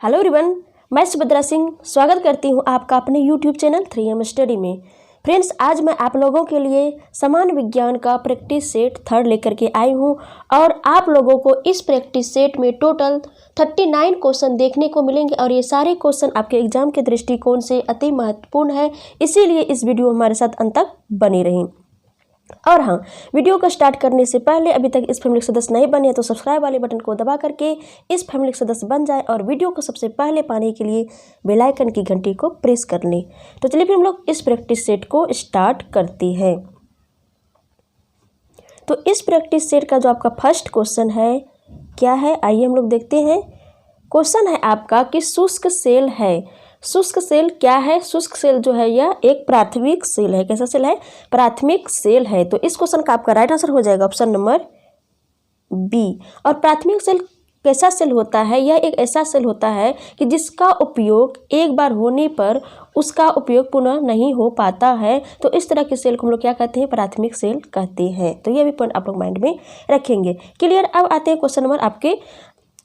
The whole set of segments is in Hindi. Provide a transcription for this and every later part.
हेलो एवरीवन, मैं सुभद्रा सिंह स्वागत करती हूं आपका अपने यूट्यूब चैनल 3M स्टडी में। फ्रेंड्स, आज मैं आप लोगों के लिए समान विज्ञान का प्रैक्टिस सेट थर्ड लेकर के आई हूं और आप लोगों को इस प्रैक्टिस सेट में टोटल 39 क्वेश्चन देखने को मिलेंगे और ये सारे क्वेश्चन आपके एग्जाम के दृष्टिकोण से अति महत्वपूर्ण है, इसीलिए इस वीडियो हमारे साथ अंत तक बनी रहें। और हाँ, वीडियो को स्टार्ट करने से पहले अभी तक इस फैमिली के सदस्य नहीं बने हैं तो सब्सक्राइब वाले बटन को दबा करके इस फैमिली के सदस्य बन जाए और वीडियो को सबसे पहले पाने के लिए बेल आइकन की घंटी को प्रेस कर लें। तो चलिए फिर हम लोग इस प्रैक्टिस सेट को स्टार्ट करते हैं। तो इस प्रैक्टिस सेट का जो आपका फर्स्ट क्वेश्चन है क्या है, आइए हम लोग देखते हैं। क्वेश्चन है आपका कि शुष्क सेल है। शुष्क सेल क्या है? शुष्क सेल जो है यह एक प्राथमिक सेल है। कैसा सेल है? प्राथमिक सेल है। तो इस क्वेश्चन का आपका राइट आंसर हो जाएगा ऑप्शन नंबर बी। और प्राथमिक सेल कैसा सेल होता है? यह एक ऐसा सेल होता है कि जिसका उपयोग एक बार होने पर उसका उपयोग पुनः नहीं हो पाता है। तो इस तरह के सेल को हम लोग क्या कहते हैं? प्राथमिक सेल कहते हैं। तो यह भी पॉइंट आप लोग माइंड में रखेंगे। क्लियर। अब आते हैं क्वेश्चन नंबर आपके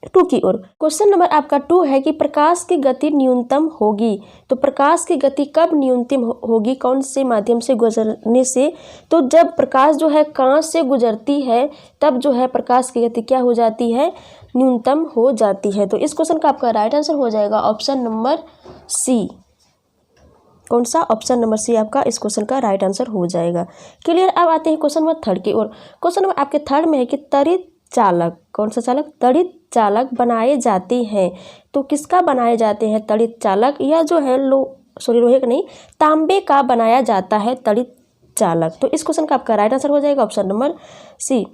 2 की ओर। क्वेश्चन नंबर आपका 2 है कि प्रकाश की गति न्यूनतम होगी। तो प्रकाश की गति कब न्यूनतम होगी? कौन से माध्यम से गुजरने से? तो जब प्रकाश जो है कांच से गुजरती है तब जो है प्रकाश की गति क्या हो जाती है? न्यूनतम हो जाती है। तो इस क्वेश्चन का आपका राइट आंसर हो जाएगा ऑप्शन नंबर सी। कौन सा? ऑप्शन नंबर सी आपका इस क्वेश्चन का राइट आंसर हो जाएगा। क्लियर। अब आते हैं क्वेश्चन नंबर 3 की ओर। क्वेश्चन नंबर आपके 3 में है कि त्वरित चालक, कौन सा चालक? त्वरित चालक बनाए जाते हैं। तो किसका बनाए जाते हैं त्वरित चालक? यह जो है लोहे का नहीं, तांबे का बनाया जाता है त्वरित चालक। तो इस क्वेश्चन का आपका राइट आंसर हो जाएगा ऑप्शन नंबर सी।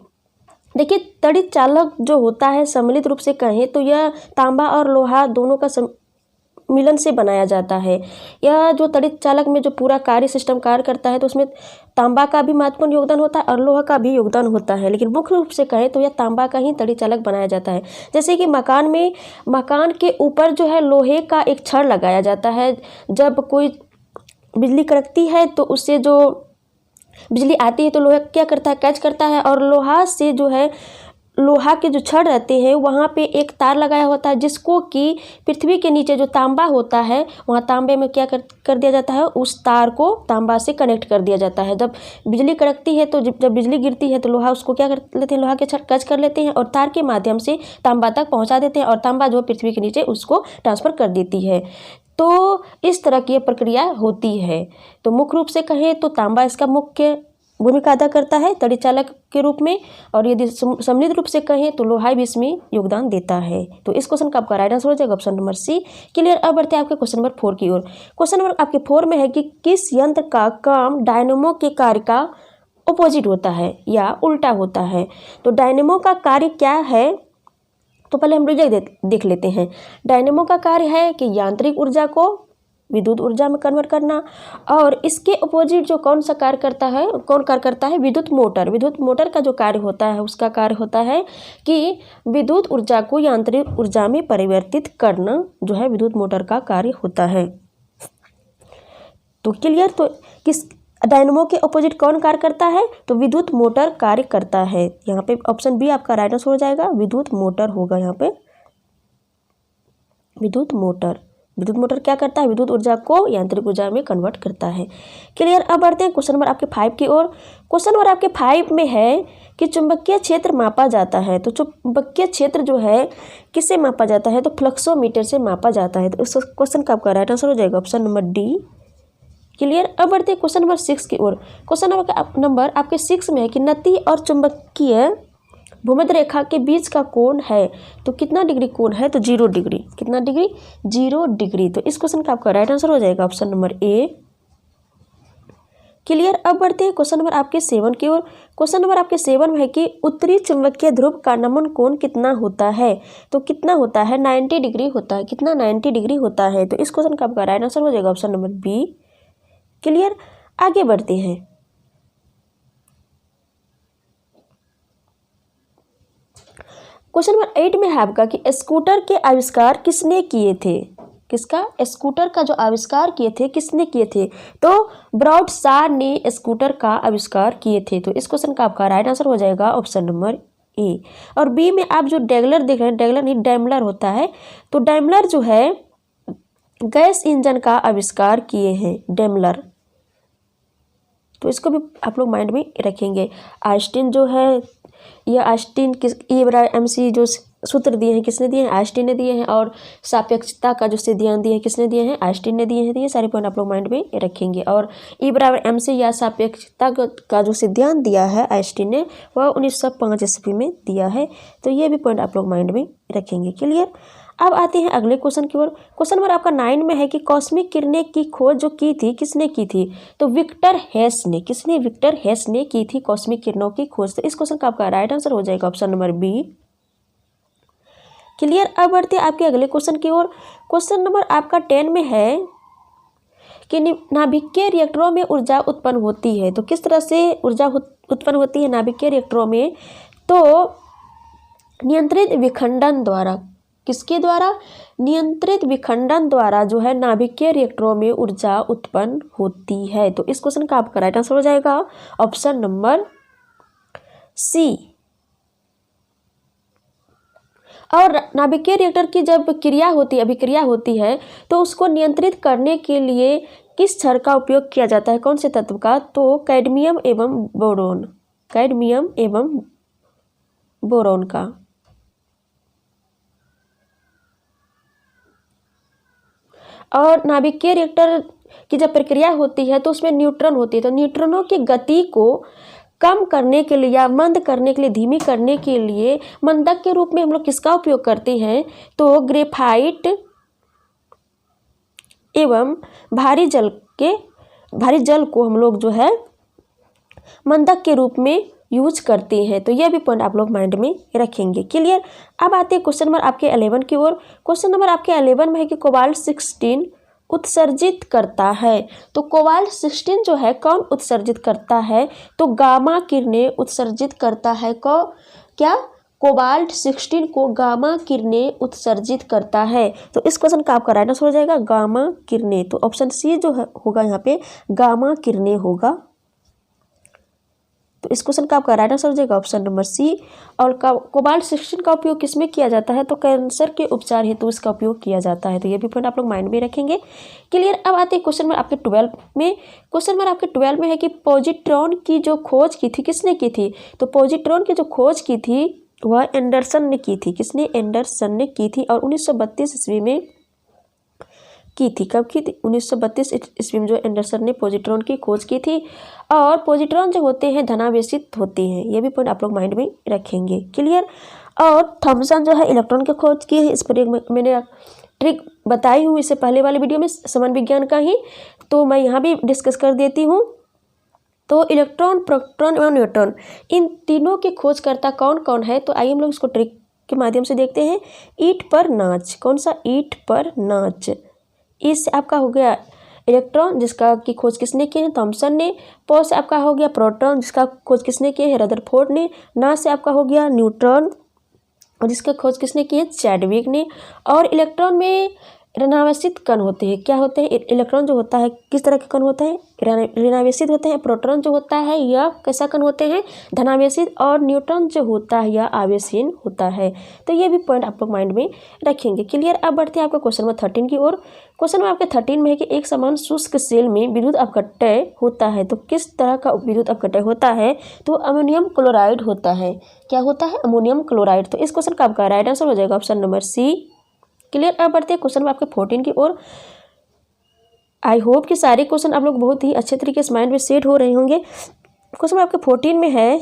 देखिए, त्वरित चालक जो होता है सम्मिलित रूप से कहें तो यह तांबा और लोहा दोनों का मिलन से बनाया जाता है। यह जो त्वरित चालक में जो पूरा कार्य सिस्टम कार्य करता है तो उसमें तांबा का भी महत्वपूर्ण योगदान होता है और लोहा का भी योगदान होता है, लेकिन मुख्य रूप से कहें तो यह तांबा का ही त्वरित चालक बनाया जाता है। जैसे कि मकान के ऊपर जो है लोहे का एक छड़ लगाया जाता है। जब कोई बिजली कड़कती है तो उससे जो बिजली आती है तो लोहा क्या करता है? कैच करता है और लोहा से जो है लोहा के जो छड़ रहते हैं वहाँ पे एक तार लगाया होता है जिसको कि पृथ्वी के नीचे जो तांबा होता है वहाँ तांबे में क्या कर दिया जाता है? उस तार को तांबा से कनेक्ट कर दिया जाता है। जब बिजली कड़कती है तो जब बिजली गिरती है तो लोहा उसको क्या कर लेते हैं? लोहा के छड़ कैच कर लेते हैं और तार के माध्यम से तांबा तक पहुँचा देते हैं और तांबा जो पृथ्वी के नीचे उसको ट्रांसफ़र कर देती है। तो इस तरह की प्रक्रिया होती है। तो मुख्य रूप से कहें तो तांबा इसका मुख्य भूमिका अदा करता है त्वरित चालक के रूप में, और यदि सम्मिलित रूप से कहें तो लोहा भी इसमें योगदान देता है। तो इस क्वेश्चन का आपका राइट आंसर हो जाएगा ऑप्शन नंबर सी। क्लियर। अब बढ़ते हैं आपके क्वेश्चन नंबर 4 की ओर। क्वेश्चन नंबर आपके 4 में है कि किस यंत्र का काम डायनेमो के कार्य का अपोजिट होता है या उल्टा होता है? तो डायनेमो का कार्य क्या है? तो पहले हम लोग देख लेते हैं। डायनेमो का कार्य है कि यांत्रिक ऊर्जा को विद्युत ऊर्जा में कन्वर्ट करना, और इसके अपोजिट जो कौन कार्य करता है? विद्युत मोटर। विद्युत मोटर का जो कार्य होता है उसका कार्य होता है कि विद्युत ऊर्जा को यांत्रिक ऊर्जा में परिवर्तित करना जो है विद्युत मोटर का कार्य होता है। तो क्लियर। तो किस डायनेमो के अपोजिट कौन कार्य करता है? तो विद्युत मोटर कार्य करता है। यहाँ पे ऑप्शन बी आपका राइट आंसर हो जाएगा, विद्युत मोटर होगा यहाँ पे। विद्युत मोटर क्या करता है? विद्युत ऊर्जा को यांत्रिक ऊर्जा में कन्वर्ट करता है। क्लियर। अब बढ़ते हैं क्वेश्चन नंबर आपके 5 की ओर। क्वेश्चन नंबर आपके 5 में है कि चुंबकीय क्षेत्र मापा जाता है। तो चुंबकीय क्षेत्र जो है किससे मापा जाता है? तो फ्लक्सोमीटर से मापा जाता है। तो इस क्वेश्चन का आपका राइट आंसर हो जाएगा ऑप्शन नंबर डी। क्लियर। अब बढ़ते हैं क्वेश्चन नंबर 6 की ओर। क्वेश्चन नंबर आपके 6 में है कि नती और चुंबकीय भूमध्य रेखा के बीच का कोण है तो कितना डिग्री कोण है? तो 0 डिग्री। कितना डिग्री? 0 डिग्री। तो इस क्वेश्चन का आपका राइट आंसर हो जाएगा ऑप्शन नंबर ए। क्लियर। अब बढ़ते हैं क्वेश्चन नंबर आपके 7 की ओर। क्वेश्चन नंबर आपके 7 में है कि उत्तरी चुंबकीय ध्रुव का नमन कोण कितना होता है? तो कितना होता है? 90 डिग्री होता है। कितना? 90 डिग्री होता है। तो इस क्वेश्चन का आपका राइट आंसर हो जाएगा ऑप्शन नंबर बी। क्लियर। आगे बढ़ते हैं। क्वेश्चन नंबर 8 में है आपका कि स्कूटर के आविष्कार किसने किए थे? किसका? स्कूटर का जो आविष्कार किए थे किसने किए थे? तो ब्राउड शॉ ने स्कूटर का आविष्कार किए थे। तो इस क्वेश्चन का आपका राइट आंसर हो जाएगा ऑप्शन नंबर ए। और बी में आप जो डैगलर देख रहे हैं, डैगलर नहीं डैमलर होता है, तो डैमलर जो है गैस इंजन का आविष्कार किए हैं, डैमलर। तो इसको भी आप लोग माइंड में रखेंगे। आइंस्टीन जो है, यह आइंस्टीन किस ये बड़ा MC जो सूत्र दिए हैं किसने दिए हैं, आइंस्टीन ने दिए हैं। और सापेक्षता का जो सिद्धांत दिए हैं किसने दिए हैं, आइंस्टीन ने दिए हैं। तो ये सारे पॉइंट आप लोग माइंड में रखेंगे। और E = MC या सापेक्षता का जो सिद्धांत दिया है आइंस्टीन ने, वह 1905 ईस्वी में दिया है। तो ये भी पॉइंट आप लोग माइंड में रखेंगे। क्लियर। अब आते हैं अगले क्वेश्चन की ओर। क्वेश्चन नंबर आपका 9 में है कि कॉस्मिक किरणें की खोज जो की थी किसने की थी, तो विक्टर हेस ने। किसने, विक्टर हेस ने की थी कॉस्मिक किरणों की खोज। तो इस क्वेश्चन का आपका राइट आंसर हो जाएगा ऑप्शन नंबर बी। क्लियर। अब बढ़ते हैं आपके अगले क्वेश्चन की ओर। क्वेश्चन नंबर आपका 10 में है कि नाभिकीय रिएक्टरों में ऊर्जा उत्पन्न होती है। तो किस तरह से ऊर्जा उत्पन्न होती है नाभिकीय रिएक्टरों में, तो नियंत्रित विखंडन द्वारा। किसके द्वारा, नियंत्रित विखंडन द्वारा जो है नाभिकीय रिएक्टरों में ऊर्जा उत्पन्न होती है। तो इस क्वेश्चन का आपका राइट आंसर हो जाएगा ऑप्शन नंबर सी। और नाभिकीय रिएक्टर की जब क्रिया होती है, अभिक्रिया होती है, तो उसको नियंत्रित करने के लिए किस क्षार का उपयोग किया जाता है, कौन से तत्व का, तो कैडमियम एवं बोरोन, कैडमियम एवं बोरोन का। और नाभिकीय रिएक्टर की जब प्रक्रिया होती है तो उसमें न्यूट्रॉन होती है, तो न्यूट्रॉनों की गति को कम करने के लिए या मंद करने के लिए, धीमी करने के लिए मंदक के रूप में हम लोग किसका उपयोग करते हैं, तो ग्रेफाइट एवं भारी जल को हम लोग जो है मंदक के रूप में यूज करते हैं। तो यह भी पॉइंट आप लोग माइंड में रखेंगे। क्लियर। अब आते हैं क्वेश्चन नंबर आपके 11 की ओर। क्वेश्चन नंबर आपके 11 में है कि कोबाल्ट 16 उत्सर्जित करता है। तो कोबाल्ट 16 जो है कौन उत्सर्जित करता है, तो गामा किरणें उत्सर्जित करता है। क्या, कोबाल्ट 16 को गामा किरणें उत्सर्जित करता है। तो इस क्वेश्चन का आपका राइट आंसर हो जाएगा गामा किरणें। तो ऑप्शन सी जो होगा यहाँ पे गामा किरणें होगा। तो इस क्वेश्चन का आपका राइट आंसर हो जाएगा ऑप्शन नंबर सी। और कोबाल्ट 16 का उपयोग किसमें किया जाता है, तो कैंसर के उपचार हेतु इसका उपयोग किया जाता है। तो ये भी पॉइंट आप लोग माइंड में रखेंगे। क्लियर। अब आते हैं क्वेश्चन में आपके 12 में। क्वेश्चन में आपके 12 में है कि पॉजिट्रॉन की जो खोज की थी किसने की थी, तो पॉजिट्रॉन की जो खोज की थी वह एंडरसन ने की थी। किसने, एंडरसन ने की थी। और 1932 ईस्वी में की थी। कब की थी, 1932 ईस्वी में जो एंडरसन ने पॉजिट्रॉन की खोज की थी। और पॉजिट्रॉन जो होते हैं धनावेशित होते हैं। ये भी पॉइंट आप लोग माइंड में रखेंगे। क्लियर। और थॉमसन जो है इलेक्ट्रॉन की खोज की है। इस पर एक मैंने ट्रिक बताई हूँ इससे पहले वाले वीडियो में, समान विज्ञान का ही, तो मैं यहाँ भी डिस्कस कर देती हूँ। तो इलेक्ट्रॉन, प्रोटॉन एवं न्यूट्रॉन, इन तीनों की खोजकर्ता कौन कौन है, तो आइए हम लोग इसको ट्रिक के माध्यम से देखते हैं। ईंट पर नाच, कौन सा, ईंट पर नाच। इससे आपका हो गया इलेक्ट्रॉन जिसका की खोज किसने की है, थॉमसन ने। पौ से आपका हो गया प्रोटॉन जिसका खोज किसने की है, रदरफोर्ड ने। ना से आपका हो गया न्यूट्रॉन और जिसका खोज किसने की है, चैडविक ने। और इलेक्ट्रॉन में ऋणावेशित कण होते हैं। क्या होते हैं, इलेक्ट्रॉन जो होता है किस तरह के कण होते हैं, ऋणावेशित होते हैं। प्रोटॉन जो होता है यह कैसा कण होते हैं, धनावेशित। और न्यूट्रॉन जो होता है यह आवेशहीन होता है। तो ये भी पॉइंट आप लोग माइंड में रखेंगे। क्लियर। अब बढ़ते हैं आपका क्वेश्चन नंबर 13 की ओर। क्वेश्चन में आपके 13 में है कि एक समान शुष्क सेल में विद्युत अपघटय होता है। तो किस तरह का विद्युत अपघटय होता है, तो अमोनियम क्लोराइड होता है। क्या होता है, अमोनियम क्लोराइड। तो इस क्वेश्चन का आपका राइट आंसर हो जाएगा ऑप्शन नंबर सी। क्लियर। अब बढ़ते हैं क्वेश्चन में आपके 14 की ओर। आई होप कि सारे क्वेश्चन आप लोग बहुत ही अच्छे तरीके से माइंड में सेट हो रहे होंगे। क्वेश्चन में आपके 14 में है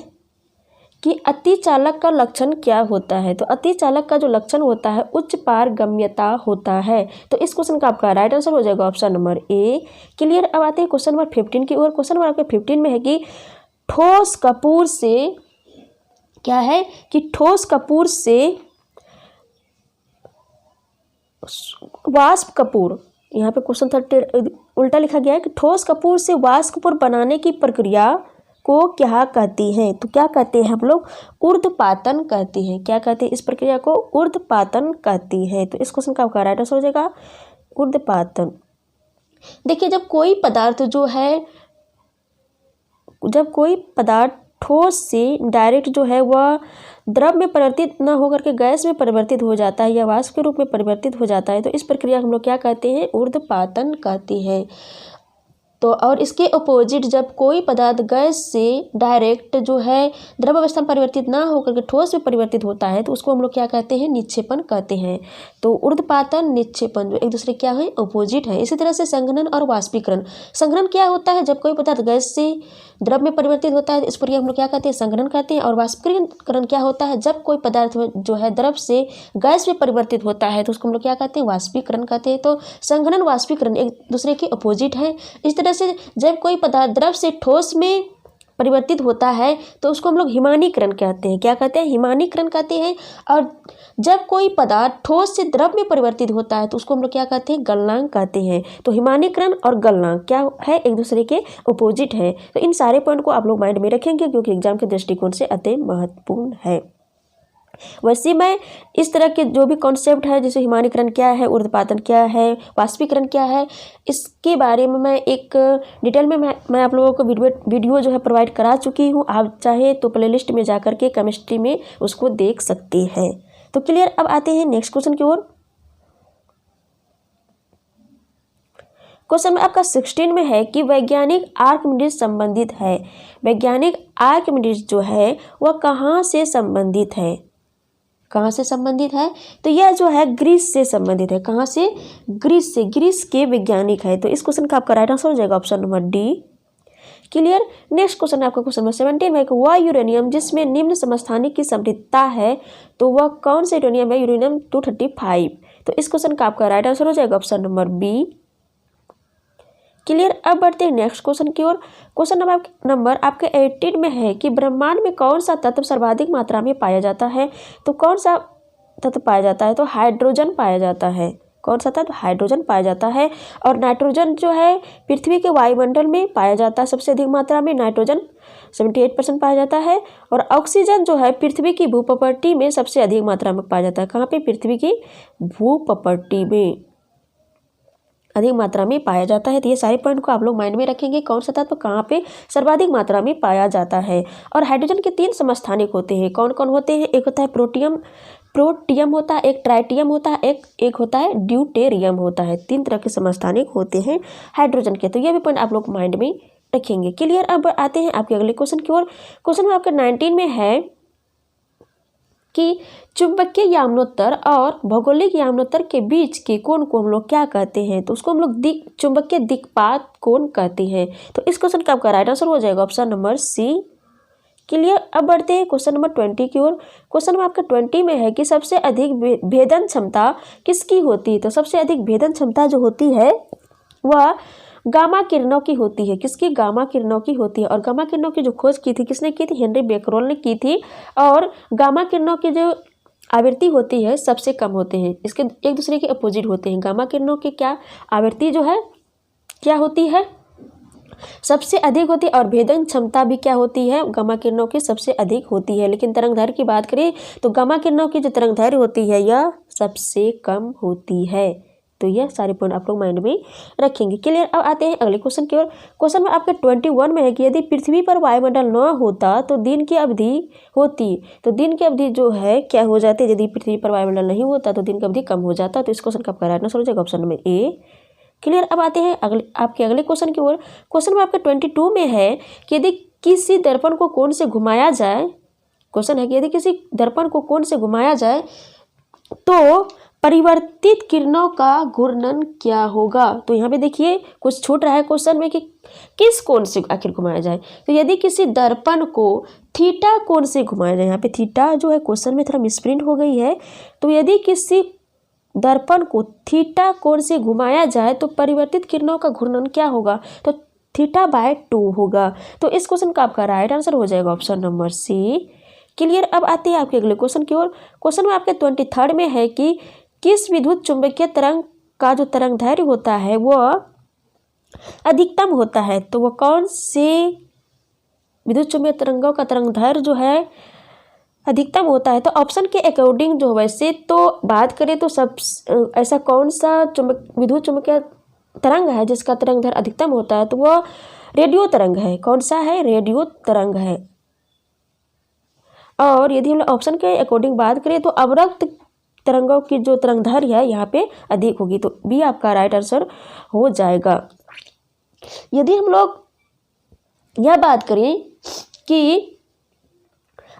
कि अतिचालक का लक्षण क्या होता है। तो अतिचालक का जो लक्षण होता है उच्च पारगम्यता होता है। तो इस क्वेश्चन का आपका राइट आंसर हो जाएगा ऑप्शन नंबर ए। क्लियर। अब आते हैं क्वेश्चन नंबर 15 की ओर। क्वेश्चन नंबर आपके 15 में है कि ठोस कपूर से, क्या है कि ठोस कपूर से वाष्प कपूर, यहाँ पे क्वेश्चन 30 उल्टा लिखा गया है कि ठोस कपूर से वाष्प कपूर बनाने की प्रक्रिया को क्या कहती हैं। तो क्या कहते हैं हम लोग, ऊर्ध्वपातन कहते हैं। क्या कहते हैं, इस प्रक्रिया को ऊर्ध्वपातन कहती है। तो इस क्वेश्चन का आपका राइट आंसर हो जाएगा ऊर्ध्वपातन। देखिए जब कोई पदार्थ ठोस से डायरेक्ट जो है वह द्रव में परिवर्तित न होकर के गैस में परिवर्तित हो जाता है या वाष्प के रूप में परिवर्तित हो जाता है, तो इस प्रक्रिया हम लोग क्या कहते हैं, ऊर्ध्वपातन कहते हैं। तो और इसके अपोजिट जब कोई पदार्थ गैस से डायरेक्ट जो है द्रव अवस्था में परिवर्तित ना होकर के ठोस में परिवर्तित होता है तो उसको हम लोग क्या कहते हैं, निक्षेपण कहते हैं। तो ऊर्ध्वपातन निक्षेपण जो एक दूसरे क्या है, अपोजिट है। इसी तरह से संघनन और वाष्पीकरण। संघनन क्या होता है, जब कोई पदार्थ गैस से द्रव में परिवर्तित होता है इस प्रक्रिया हम लोग क्या कहते हैं, संघनन कहते हैं। और वाष्पीकरण क्या होता है, जब कोई पदार्थ जो है द्रव से गैस में परिवर्तित होता है तो उसको हम लोग क्या कहते हैं, वाष्पीकरण कहते हैं। तो संघनन वाष्पीकरण एक दूसरे के अपोजिट है। इस तरह से जब कोई पदार्थ द्रव से ठोस में परिवर्तित होता है तो उसको हम लोग हिमानीकरण कहते हैं। क्या कहते हैं, हिमानीकरण कहते हैं। और जब कोई पदार्थ ठोस से द्रव में परिवर्तित होता है तो उसको हम लोग क्या कहते हैं, गलनांक कहते हैं। तो हिमानीकरण और गलनांक क्या है, एक दूसरे के अपोजिट है। तो इन सारे पॉइंट को आप लोग माइंड में रखेंगे क्योंकि एग्जाम के दृष्टिकोण से अति महत्वपूर्ण है। वैसे मैं इस तरह के जो भी कॉन्सेप्ट है, जैसे हिमानीकरण क्या है, ऊर्ध्वपातन क्या है, वाष्पीकरण क्या है, इसके बारे में मैं एक डिटेल में मैं आप लोगों को वीडियो जो है प्रोवाइड करा चुकी हूँ। आप चाहे तो प्लेलिस्ट में जाकर के केमिस्ट्री में उसको देख सकते हैं। तो क्लियर। अब आते हैं नेक्स्ट क्वेश्चन की ओर। क्वेश्चन में आपका 16 में है कि वैज्ञानिक आर्किमिडीज संबंधित है। वैज्ञानिक आर्किमिडीज जो है वह कहाँ से संबंधित है, कहाँ से संबंधित है, तो यह जो है ग्रीस से संबंधित है। कहाँ से, ग्रीस से, ग्रीस के वैज्ञानिक है। तो इस क्वेश्चन का आपका राइट आंसर हो जाएगा option number D. Clear. Next question आपका क्वेश्चन नंबर 17 है कि वह यूरेनियम जिसमें निम्न समस्थानिक की समृद्धता है तो वह कौन सा यूरेनियम है, यूरेनियम 235। तो इस क्वेश्चन का आपका राइट आंसर हो जाएगा ऑप्शन नंबर बी। क्लियर। अब बढ़ते हैं नेक्स्ट क्वेश्चन की ओर। क्वेश्चन नंबर आपके 18 में है कि ब्रह्मांड में कौन सा तत्व सर्वाधिक मात्रा में पाया जाता है। तो कौन सा तत्व पाया जाता है, तो हाइड्रोजन पाया जाता है। कौन सा तत्व, हाइड्रोजन पाया जाता है। और नाइट्रोजन जो है पृथ्वी के वायुमंडल में पाया जाता है सबसे अधिक मात्रा में, नाइट्रोजन 78% पाया जाता है। और ऑक्सीजन जो है पृथ्वी की भूप्रपट्टी में सबसे अधिक मात्रा में पाया जाता है। कहाँ पे, पृथ्वी की भूप्रपट्टी में अधिक मात्रा में पाया जाता है। तो ये सारे पॉइंट को आप लोग माइंड में रखेंगे, कौन सा तत्व कहाँ पे सर्वाधिक मात्रा में पाया जाता है। और हाइड्रोजन के 3 समस्थानिक होते हैं। कौन कौन होते हैं, एक होता है प्रोटियम होता है, एक ट्राइटियम होता है, एक होता है ड्यूटेरियम होता है। 3 तरह के समस्थानिक होते हैं हाइड्रोजन के। तो ये भी पॉइंट आप लोग माइंड में रखेंगे। क्लियर। अब आते हैं आपके अगले क्वेश्चन की ओर। क्वेश्चन में आपका 19 में है कि चुंबकीय याम्नोत्तर और भौगोलिक याम्नोत्तर के बीच के कोण को हम लोग क्या कहते हैं, तो उसको हम लोग चुंबकीय दिक्पात कोण कहते हैं। तो इस क्वेश्चन का आपका राइट आंसर हो जाएगा ऑप्शन नंबर सी। क्लियर। अब बढ़ते हैं क्वेश्चन नंबर 20 की ओर। क्वेश्चन में आपका 20 में है कि सबसे अधिक भेदन क्षमता किसकी होती है। तो सबसे अधिक भेदन क्षमता जो होती है वह गामा किरणों की होती है। किसकी, गामा किरणों की होती है। और गामा किरणों की जो खोज की थी किसने की थी, हेनरी बेकरेल ने की थी। और गामा किरणों की जो आवृत्ति होती है सबसे कम होते हैं, इसके एक दूसरे के अपोजिट होते हैं। गामा किरणों की क्या आवृत्ति जो है क्या होती है, सबसे अधिक होती है। और भेदन क्षमता भी क्या होती है, गामा किरणों की सबसे अधिक होती है। लेकिन तरंगदैर्घ्य की बात करें तो गामा किरणों की जो तरंगदैर्घ्य होती है यह सबसे कम होती है। तो यह सारे पॉइंट आप लोग माइंड में रखेंगे। क्लियर। अब आते हैं अगले क्वेश्चन की ओर। क्वेश्चन में आपके 21 में है कि यदि पृथ्वी पर वायुमंडल न होता तो दिन की अवधि होती, तो दिन की अवधि जो है क्या हो जाती है, यदि पृथ्वी पर वायुमंडल नहीं होता तो दिन की अवधि कम हो जाता। तो इस क्वेश्चन का आपका राइट आंसर हो जाएगा ऑप्शन नंबर ए। क्लियर। अब आते हैं आपके अगले क्वेश्चन की ओर। क्वेश्चन में आपके 22 में है कि यदि किसी दर्पण को कोण से घुमाया जाए, क्वेश्चन है कि यदि किसी दर्पण को कोण से घुमाया जाए तो परिवर्तित किरणों का घूर्णन क्या होगा। तो यहाँ पे देखिए कुछ छूट रहा है क्वेश्चन में कि किस कोण से आखिर घुमाया जाए। तो यदि किसी दर्पण को थीटा कोण से घुमाया जाए, यहाँ पे थीटा जो है क्वेश्चन में थोड़ा मिसप्रिंट हो गई है। तो यदि किसी दर्पण को थीटा कोण से घुमाया जाए तो परिवर्तित किरणों का घूर्णन क्या होगा, तो θ/2 होगा। तो इस क्वेश्चन का आपका राइट आंसर हो जाएगा ऑप्शन नंबर सी। क्लियर। अब आते हैं आपके अगले क्वेश्चन की ओर। क्वेश्चन में आपके 23 में है कि किस विद्युत चुंबकीय तरंग का जो तरंगदैर्घ्य होता है वह अधिकतम होता है। तो वह कौन से विद्युत चुंबकीय तरंगों का तरंगदैर्घ्य जो है अधिकतम होता है। तो ऑप्शन के अकॉर्डिंग जो वैसे तो बात करें तो सब ऐसा कौन सा विद्युत चुंबकीय तरंग है जिसका तरंगदैर्घ्य अधिकतम होता है, तो वह रेडियो तरंग है। कौन सा है, रेडियो तरंग है। और यदि हम लोग ऑप्शन के अकॉर्डिंग बात करें तो अवरक्त तरंगों की जो तरंगदैर्घ्य है यहाँ पे अधिक होगी, तो बी आपका राइट आंसर हो जाएगा। यदि हम लोग यह बात करें कि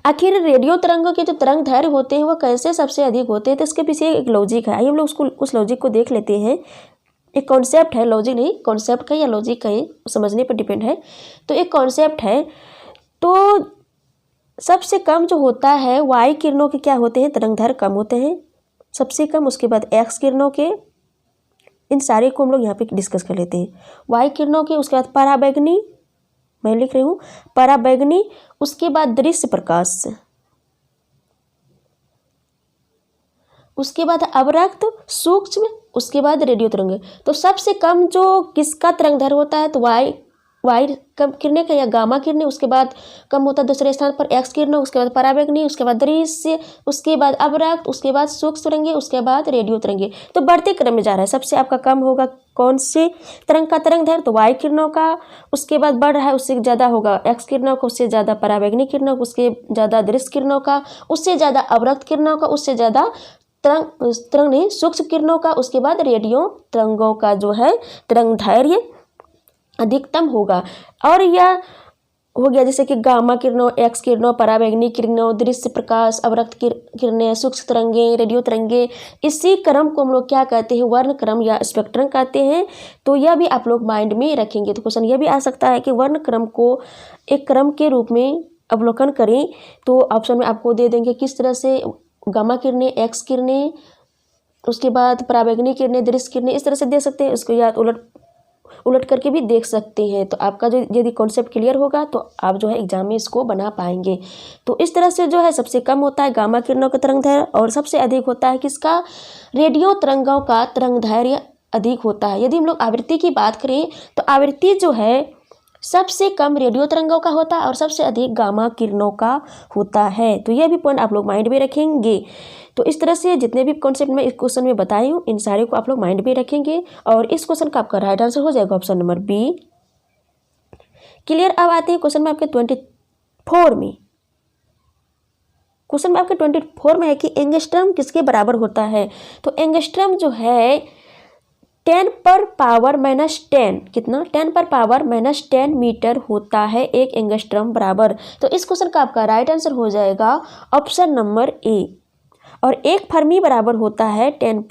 आखिर रेडियो तरंगों के जो तरंगदैर्घ्य होते हैं वो कैसे सबसे अधिक होते हैं, तो इसके पीछे एक लॉजिक है। आइए हम लोग उसको उस लॉजिक को देख लेते हैं। एक कॉन्सेप्ट है, लॉजिक नहीं, कॉन्सेप्ट का या लॉजिक कहें, समझने पर डिपेंड है। तो एक कॉन्सेप्ट है, तो सबसे कम जो होता है वाई किरणों के क्या होते हैं, तरंगदैर्घ्य कम होते हैं सबसे कम। उसके बाद एक्स किरणों के, इन सारे को हम लोग यहाँ पे डिस्कस कर लेते हैं। वाई किरणों के, उसके बाद पराबैंगनी, मैं लिख रही हूँ पराबैंगनी, उसके बाद दृश्य प्रकाश, उसके बाद अवरक्त, सूक्ष्म, उसके बाद रेडियो तरंग। तो सबसे कम जो किसका तरंगदैर्घ्य होता है, तो वाई कम किरणें का या गामा किरणें, उसके बाद कम होता है दूसरे स्थान पर एक्स किरणें, उसके बाद पराबैंगनी, उसके बाद दृश्य, उसके बाद अवरक्त, उसके बाद सूक्ष्म तरंगे, उसके बाद रेडियो तरंगे। तो बढ़ते क्रम में जा रहा है। सबसे आपका कम होगा कौन से तरंग का तरंगदैर्घ्य, तो वाई किरणों का। उसके बाद बढ़ रहा है, उससे ज़्यादा होगा एक्स किरणों का, उससे ज़्यादा पराबैंगनी किरणों का, उसके ज़्यादा दृश्य किरणों का, उससे ज़्यादा अवरक्त किरणों का, उससे ज़्यादा तरंग नहीं सूक्ष्म किरणों का, उसके बाद रेडियो तरंगों का जो है तरंगदैर्घ्य अधिकतम होगा। और यह हो गया जैसे कि गामा किरणों, एक्स किरणों, पराबैंगनी किरणों, दृश्य प्रकाश, अवरक्त किरणें, सूक्ष्म तरंगे, रेडियो तरंगे। इसी क्रम को हम लोग क्या कहते हैं, वर्ण क्रम या स्पेक्ट्रम कहते हैं। तो यह भी आप लोग माइंड में रखेंगे। तो क्वेश्चन यह भी आ सकता है कि वर्ण क्रम को एक क्रम के रूप में अवलोकन करें, तो ऑप्शन में आपको दे देंगे किस तरह से गामा किरणें, एक्स किरणें, उसके बाद पराबैंगनी किरणें, दृश्य किरणें, इस तरह से दे सकते हैं। उसको या उलट करके भी देख सकते हैं। तो आपका जो यदि कॉन्सेप्ट क्लियर होगा तो आप जो है एग्जाम में इसको बना पाएंगे। तो इस तरह से जो है सबसे कम होता है गामा किरणों का तरंगदैर्घ्य और सबसे अधिक होता है किसका, रेडियो तरंगों का तरंगदैर्घ्य अधिक होता है। यदि हम लोग आवृत्ति की बात करें तो आवृत्ति जो है सबसे कम रेडियो तरंगों का होता है और सबसे अधिक गामा किरणों का होता है। तो यह भी पॉइंट आप लोग माइंड में रखेंगे। तो इस तरह से जितने भी कॉन्सेप्ट मैं इस क्वेश्चन में बताई हूँ इन सारे को आप लोग माइंड में रखेंगे और इस क्वेश्चन का आपका राइट आंसर हो जाएगा ऑप्शन नंबर बी। क्लियर। अब आते हैं क्वेश्चन में आपके 24 में। क्वेश्चन में आपके 24 में है कि एंगस्ट्रम किसके बराबर होता है। तो एंगस्ट्रम जो है 10 पर पावर -10, कितना 10 पर पावर -10 मीटर होता है एक एंगस्ट्रम बराबर। तो इस क्वेश्चन का आपका राइट आंसर हो जाएगा ऑप्शन नंबर ए। और एक फर्मी बराबर होता है 10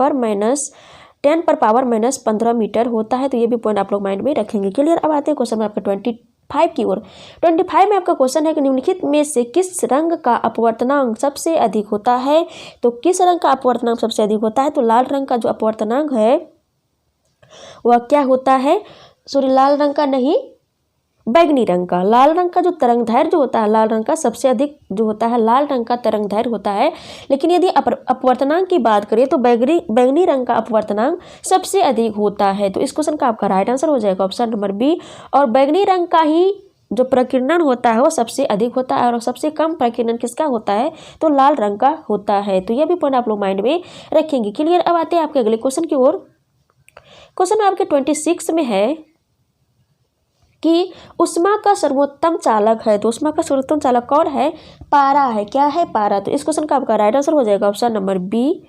पर पावर -15 मीटर होता है। तो ये भी पॉइंट आप लोग माइंड में रखेंगे। क्लियर। अब आते हैं क्वेश्चन में आपका 25 की ओर। 25 में आपका क्वेश्चन है कि निम्नलिखित में से किस रंग का अपवर्तनांक सबसे अधिक होता है। तो किस रंग का अपवर्तनांक सबसे अधिक होता है, तो लाल रंग का जो अपवर्तनांक है वह क्या होता है, सॉरी लाल रंग का नहीं, बैगनी रंग का। लाल रंग का जो तरंगदैर्घ्य जो होता है लाल रंग का सबसे अधिक जो होता है लाल रंग का तरंगदैर्घ्य होता है। लेकिन यदि अपवर्तनांक की बात करें तो बैगनी रंग का अपवर्तनांक सबसे अधिक होता है। तो इस क्वेश्चन का आपका राइट आंसर हो जाएगा ऑप्शन नंबर बी। और बैगनी रंग का ही जो प्रकीर्णन होता है वो सबसे अधिक होता है और सबसे कम प्रकीर्णन किसका होता है, तो लाल रंग का होता है। तो यह भी पॉइंट आप लोग माइंड में रखेंगे। क्लियर। अब आते हैं आपके अगले क्वेश्चन की ओर। क्वेश्चन में आपके 26 में है कि उष्मा का सर्वोत्तम चालक है। तो उष्मा का सर्वोत्तम चालक कौन है, पारा है। क्या है, पारा। तो इस क्वेश्चन का आपका राइट आंसर हो जाएगा ऑप्शन नंबर बी।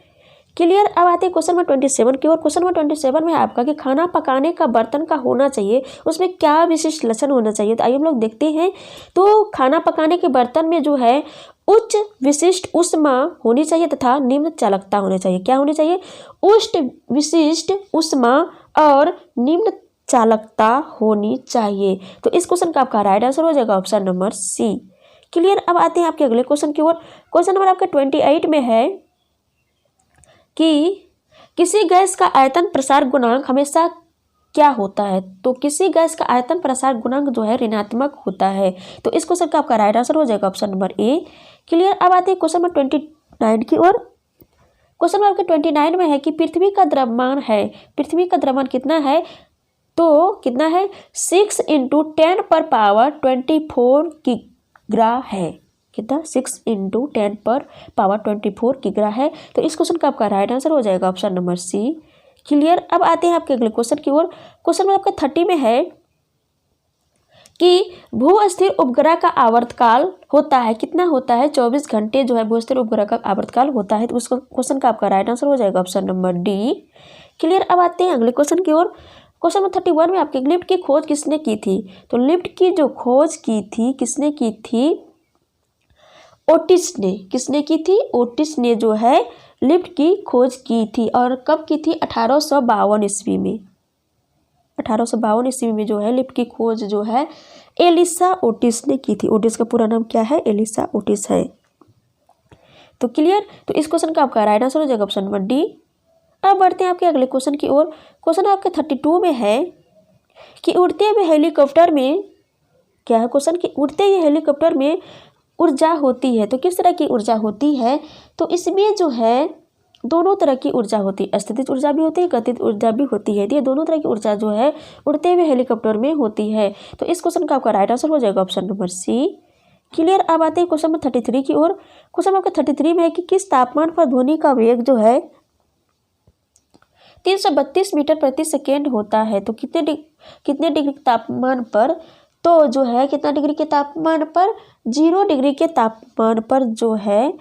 क्लियर। अब आते हैं क्वेश्चन में 27 की ओर। क्वेश्चन में 27 में आपका कि खाना पकाने का बर्तन का होना चाहिए उसमें क्या विशिष्ट लक्षण होना चाहिए। तो आइए हम लोग देखते हैं। तो खाना पकाने के बर्तन में जो है उच्च विशिष्ट उष्मा होनी चाहिए तथा निम्न चालकता होनी चाहिए। क्या होनी चाहिए, उच्च विशिष्ट उष्मा और निम्न चालकता होनी चाहिए। तो इस क्वेश्चन का आपका राइट आंसर हो जाएगा ऑप्शन नंबर सी। क्लियर। अब आते हैं आपके अगले क्वेश्चन की ओर। क्वेश्चन नंबर आपका 28 में है कि किसी गैस का आयतन प्रसार गुणांक हमेशा क्या होता है। तो किसी गैस का आयतन प्रसार गुणांक जो है ऋणात्मक होता है। तो इस क्वेश्चन का आपका राइट आंसर हो जाएगा ऑप्शन नंबर ए। क्लियर। अब आते हैं क्वेश्चन नंबर 29 की ओर। क्वेश्चन नंबर आपके 29 में है कि पृथ्वी का द्रव्यमान है, पृथ्वी का द्रव्यमान कितना है, तो कितना है 6 × 10 पर पावर 24 किग्रा है। कितना 6 × 10 पर पावर 24 किग्रा है। तो इस क्वेश्चन का आपका राइट आंसर हो जाएगा ऑप्शन नंबर सी। क्लियर। अब आते हैं आपके अगले क्वेश्चन की ओर। क्वेश्चन में आपका 30 में है कि भू स्थिर उपग्रह का आवर्तकाल होता है, कितना होता है, 24 घंटे जो है भू स्थिर उपग्रह का आवर्तकाल होता है। तो उसको क्वेश्चन का आपका राइट आंसर हो जाएगा ऑप्शन नंबर डी। क्लियर। अब आते हैं अगले क्वेश्चन की ओर। क्वेश्चन नंबर 31 में आपके लिफ्ट की खोज किसने की थी? तो लिफ्ट की जो खोज की थी किसने की थी? ओटिस ने। किसने की थी? ओटिस ने जो है लिफ्ट की खोज की थी। और कब की थी? 1852 ईस्वी में। 1852 ईस्वी में जो है लिफ्ट की खोज जो है एलिसा ओटिस ने की थी। ओटिस का पूरा नाम क्या है? एलिसा ओटिस है। तो क्लियर। तो इस क्वेश्चन का आपका राइट आंसर हो जाएगा ऑप्शन नंबर डी। अब बढ़ते हैं आपके अगले क्वेश्चन की ओर। क्वेश्चन आपके 32 में है कि उड़ते हुए हेलीकॉप्टर में क्या है? क्वेश्चन कि उड़ते हुए हेलीकॉप्टर में ऊर्जा होती है। तो किस तरह की ऊर्जा होती है? तो इसमें जो है दोनों तरह की ऊर्जा होती है, स्थितिज ऊर्जा भी होती है, गतिज ऊर्जा भी होती है। तो ये दोनों तरह की ऊर्जा जो है उड़ते हुए हेलीकॉप्टर में होती है। तो इस क्वेश्चन का आपका राइट आंसर हो जाएगा ऑप्शन नंबर सी। क्लियर। अब आते हैं क्वेश्चन नंबर 33 की ओर। क्वेश्चन आपका 33 में है कि किस तापमान पर ध्वनि का वेग जो है 332 मीटर प्रति सेकेंड होता है? तो कितने डिग्री तापमान पर? तो जो है कितना डिग्री के तापमान पर? 0 डिग्री के तापमान पर जो है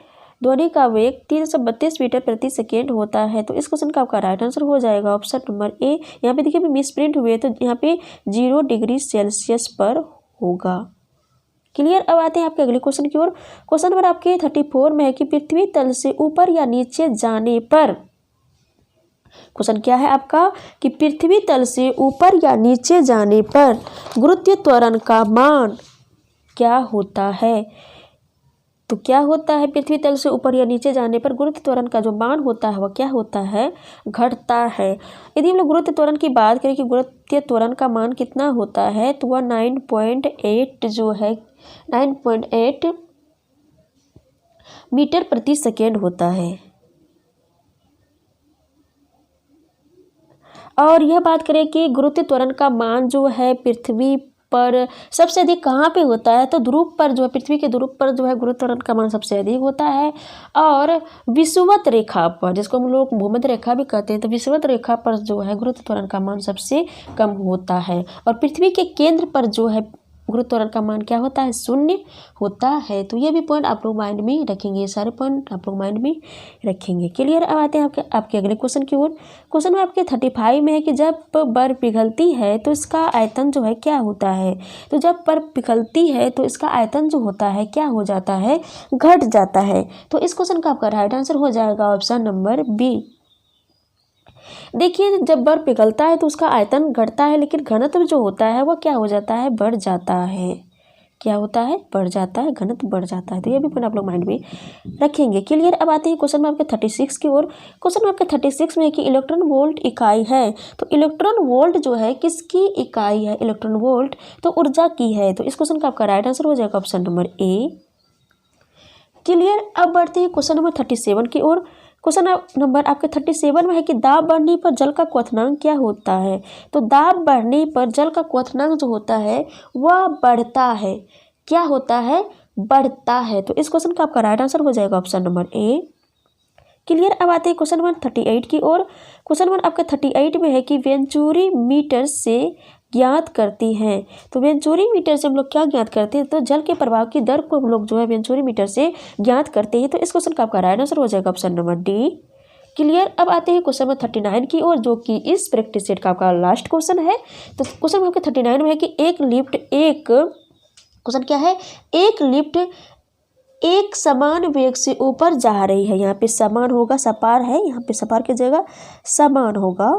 ध्वनि का वेग 332 मीटर प्रति सेकेंड होता है। तो इस क्वेश्चन का आपका राइट आंसर हो जाएगा ऑप्शन नंबर ए। यहाँ पे देखिए मिस प्रिंट हुए तो यहाँ पे 0 डिग्री सेल्सियस पर होगा। क्लियर। अब आते हैं आपके अगले क्वेश्चन की ओर। क्वेश्चन नंबर आपके 34 में है कि पृथ्वी तल से ऊपर या नीचे जाने पर, क्वेश्चन क्या है आपका कि पृथ्वी तल से ऊपर या नीचे जाने पर गुरुत्व त्वरण का मान क्या होता है? तो क्या होता है? पृथ्वी तल से ऊपर या नीचे जाने पर गुरुत्व त्वरण का जो मान होता है वह क्या होता है? घटता है। यदि हम लोग गुरुत्व त्वरण की बात करें कि गुरुत्व त्वरण का मान कितना होता है, तो वह 9.8 जो है 9.8 मीटर प्रति सेकेंड होता है। और यह बात करें कि गुरुत्व त्वरण का मान जो है पृथ्वी पर सबसे अधिक कहाँ पे होता है? तो ध्रुव पर जो है, पृथ्वी के ध्रुव पर जो है गुरुत्व त्वरण का मान सबसे अधिक होता है। और विषुवत रेखा पर, जिसको हम लोग भूमध्य रेखा भी कहते हैं, तो विषुवत रेखा पर जो है गुरुत्व त्वरण का मान सबसे कम होता है। और पृथ्वी के केंद्र पर जो है गुरुत्व त्वरण का मान क्या होता है? 0 होता है। तो ये भी पॉइंट आप लोग माइंड में रखेंगे, ये सारे पॉइंट आप लोग माइंड में रखेंगे। क्लियर। अब आते हैं आपके अगले क्वेश्चन की ओर। क्वेश्चन में आपके 35 में है कि जब बर्फ पिघलती है तो इसका आयतन जो है क्या होता है? तो जब बर्फ पिघलती है तो इसका आयतन जो होता है क्या हो जाता है? घट जाता है। तो इस क्वेश्चन का आपका राइट आंसर हो जाएगा ऑप्शन नंबर बी। देखिए जब बर्फ पिघलता है तो उसका आयतन घटता है, लेकिन घनत्व जो होता है वह क्या हो जाता है? बढ़ जाता है। क्या होता है? बढ़ जाता है, घनत्व बढ़ जाता है। तो ये भी पॉइंट आप लोग माइंड में रखेंगे। क्लियर। अब आते हैं क्वेश्चन में आपके 36 की ओर। क्वेश्चन में आपके 36 में है कि इलेक्ट्रॉन वोल्ट इकाई है। तो इलेक्ट्रॉन वोल्ट जो है किसकी इकाई है? इलेक्ट्रॉन वोल्ट तो ऊर्जा की है। तो इस क्वेश्चन का आपका राइट आंसर हो जाएगा ऑप्शन नंबर ए। क्लियर। अब बढ़ते हैं क्वेश्चन नंबर 37 की ओर। क्वेश्चन नंबर आपके 37 में है कि दाब बढ़ने पर जल का क्वथनांक क्या होता है? तो दाब बढ़ने पर जल का क्वथनांक जो होता है वह बढ़ता है। क्या होता है? बढ़ता है। तो इस क्वेश्चन का आपका राइट आंसर हो जाएगा ऑप्शन नंबर ए। क्लियर। अब आते हैं क्वेश्चन नंबर 38 की ओर। क्वेश्चन नंबर आपका 38 में है कि वेंचुरी मीटर से ज्ञात करती हैं। तो वेंचुरी मीटर से हम लोग क्या ज्ञात करते हैं? तो जल के प्रवाह की दर को हम लोग जो है वेंचुरी मीटर से ज्ञात करते हैं। तो इस क्वेश्चन का आपका राइट आंसर हो जाएगा ऑप्शन नंबर डी। क्लियर। अब आते हैं क्वेश्चन नंबर 39 की ओर, जो कि इस प्रैक्टिस सेट का आपका लास्ट क्वेश्चन है। तो क्वेश्चन नंबर 39 में है कि एक लिफ्ट क्वेश्चन क्या है? एक लिफ्ट एक समान वेग से ऊपर जा रही है। यहाँ पे समान होगा, सपार है, यहाँ पे सपार की जगह समान होगा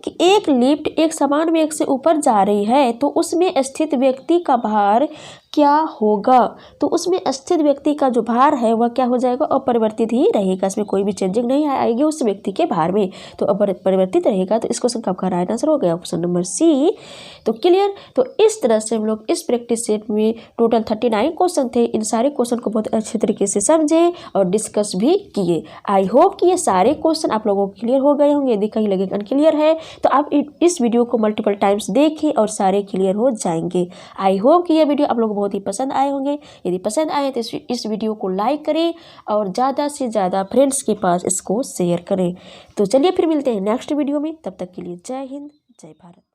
कि एक लिफ्ट एक समान वेग से ऊपर जा रही है तो उसमें स्थित व्यक्ति का भार क्या होगा? तो उसमें स्थित व्यक्ति का जो भार है वह क्या हो जाएगा? अपरिवर्तित ही रहेगा। इसमें कोई भी चेंजिंग नहीं आएगी उस व्यक्ति के भार में, तो अपरिवर्तित रहेगा। तो इस क्वेश्चन का आपका राइट आंसर हो गया ऑप्शन नंबर सी। तो क्लियर। तो इस तरह से हम लोग इस प्रैक्टिस सेट में टोटल 39 क्वेश्चन थे। इन सारे क्वेश्चन को बहुत अच्छे तरीके से समझे और डिस्कस भी किए। आई होप कि ये सारे क्वेश्चन आप लोगों को क्लियर हो गए होंगे। यदि कहीं लगे अनक्लियर है तो आप इस वीडियो को मल्टीपल टाइम्स देखें और सारे क्लियर हो जाएंगे। आई होप कि यह वीडियो आप लोगों को बहुत ही पसंद आए होंगे। यदि पसंद आए तो इस वीडियो को लाइक करें और ज़्यादा से ज़्यादा फ्रेंड्स के पास इसको शेयर करें। तो चलिए फिर मिलते हैं नेक्स्ट वीडियो में। तब तक के लिए जय हिंद, जय भारत।